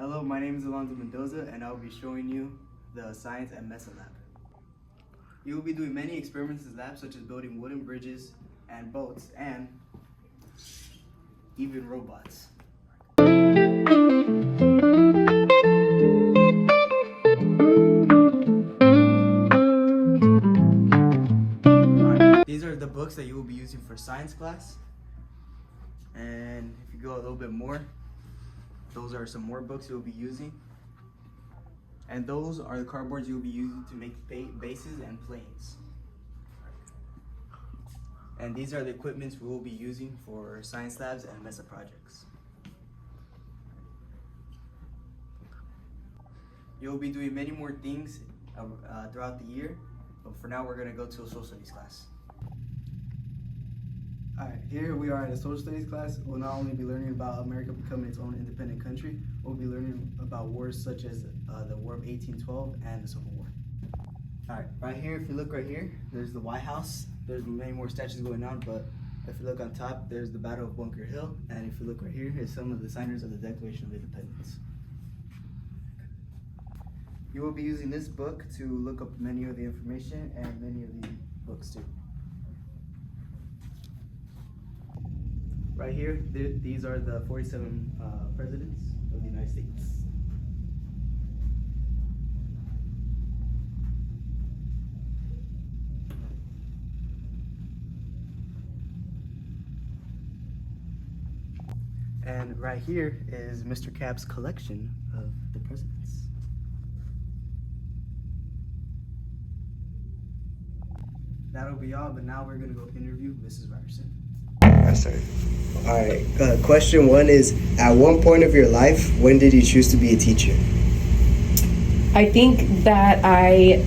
Hello, my name is Alonzo Mendoza, and I'll be showing you the science and Mesa lab. You will be doing many experiments in the lab, such as building wooden bridges and boats, and even robots. These are the books that you will be using for science class. And if you go a little bit more, those are some more books you'll be using. And those are the cardboards you'll be using to make bases and planes. And these are the equipments we will be using for science labs and MESA projects. You'll be doing many more things throughout the year, but for now we're going to go to a social studies class. Alright, here we are in a social studies class. We'll not only be learning about America becoming its own independent country, we'll be learning about wars such as the War of 1812 and the Civil War. Alright, right here, if you look right here, there's the White House. There's many more statues going on, but if you look on top, there's the Battle of Bunker Hill. And if you look right here, here's some of the signers of the Declaration of Independence. You will be using this book to look up many of the information and many of the books too. Right here, these are the 47 presidents of the United States. And right here is Mr. Cap's collection of the presidents. That'll be all, but now we're gonna go interview Mrs. Ryerson. Yes, sir. All right. Question one is, at one point of your life, when did you choose to be a teacher? I think that I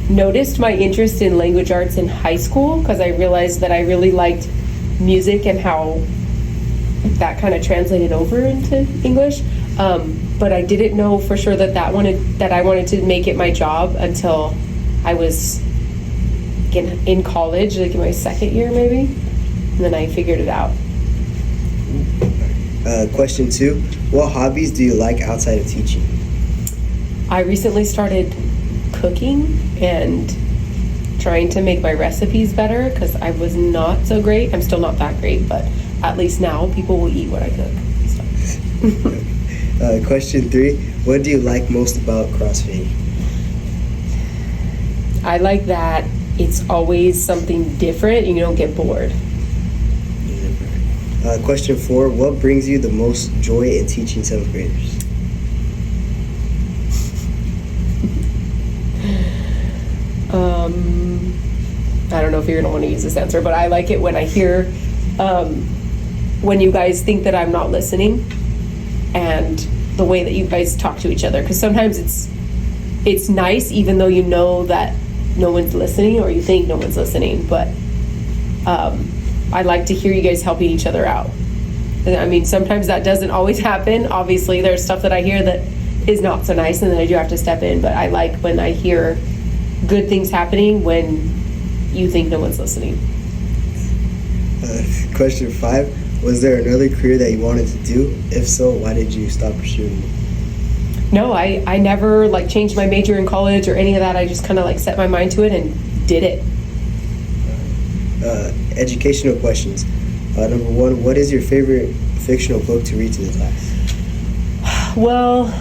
noticed my interest in language arts in high school because I realized that I really liked music and how that kind of translated over into English. But I didn't know for sure that I wanted to make it my job until I was in college, like in my second year maybe, and then I figured it out. Question two, what hobbies do you like outside of teaching? I recently started cooking and trying to make my recipes better because I was not so great. I'm still not that great, but at least now people will eat what I cook. So. Question three, what do you like most about CrossFit? I like that it's always something different and you don't get bored. Question four, what brings you the most joy in teaching 7th graders? I don't know if you're going to want to use this answer, but I like it when I hear when you guys think that I'm not listening and the way that you guys talk to each other, because sometimes it's nice even though you know that no one's listening or you think no one's listening, but I like to hear you guys helping each other out. I mean, sometimes that doesn't always happen. Obviously, there's stuff that I hear that is not so nice and then I do have to step in, but I like when I hear good things happening when you think no one's listening. Question five, was there another career that you wanted to do? If so, why did you stop pursuing it? No, I never changed my major in college or any of that. I just kind of set my mind to it and did it. Educational questions. Number one, what is your favorite fictional book to read to the class? Well,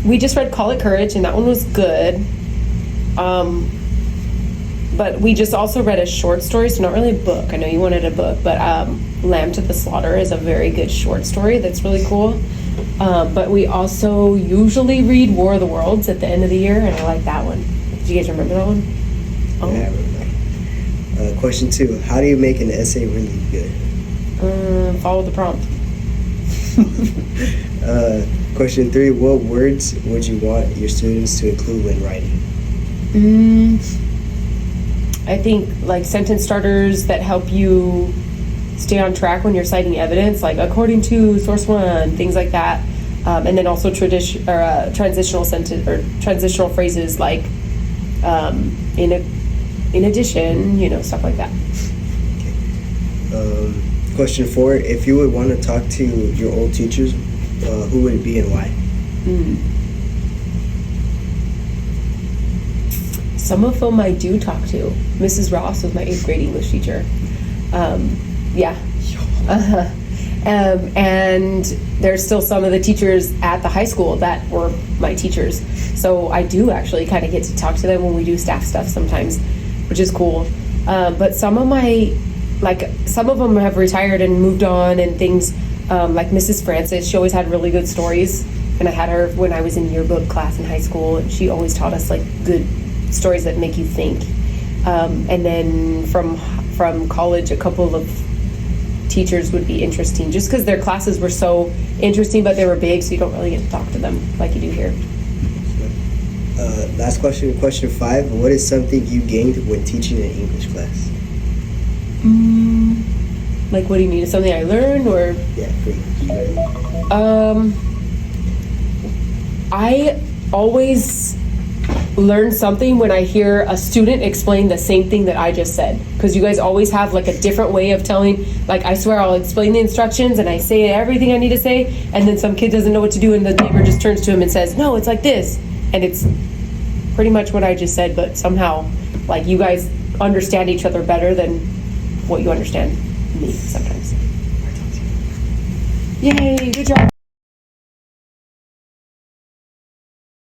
we just read Call It Courage, and that one was good. But we just also read a short story, so not really a book. I know you wanted a book, but Lamb to the Slaughter is a very good short story that's really cool. But we also usually read War of the Worlds at the end of the year, and I like that one. Do you guys remember that one? Oh. Yeah, I remember that. Question two, how do you make an essay really good? Follow the prompt. Question three, what words would you want your students to include when writing? I think sentence starters that help you stay on track when you're citing evidence, according to source one, things like that. And then also transitional sentence or transitional phrases like in addition, stuff like that. Okay. Question four, if you would want to talk to your old teachers, who would it be and why? Some of them I do talk to. Mrs. Ross was my 8th grade English teacher. Yeah. Uh-huh. And there's still some of the teachers at the high school that were my teachers. So I do actually kind of get to talk to them when we do staff stuff sometimes, which is cool. But some of them have retired and moved on and things. Like Mrs. Francis, she always had really good stories. And I had her when I was in yearbook class in high school, and she always taught us like good stories that make you think. And then from college, a couple of teachers would be interesting just because their classes were so interesting, but they were big, so you don't really get to talk to them like you do here. Last question, question 5. What is something you gained when teaching an English class? Like, what do you mean? Something I learned, or? Yeah, great. I always learn something when I hear a student explain the same thing that I just said, because you guys always have like a different way of telling. Like, I swear I'll explain the instructions and I say everything I need to say, and then some kid doesn't know what to do and the neighbor just turns to him and says, no, it's like this, and it's pretty much what I just said, but somehow like you guys understand each other better than what you understand me sometimes. Yay, good job.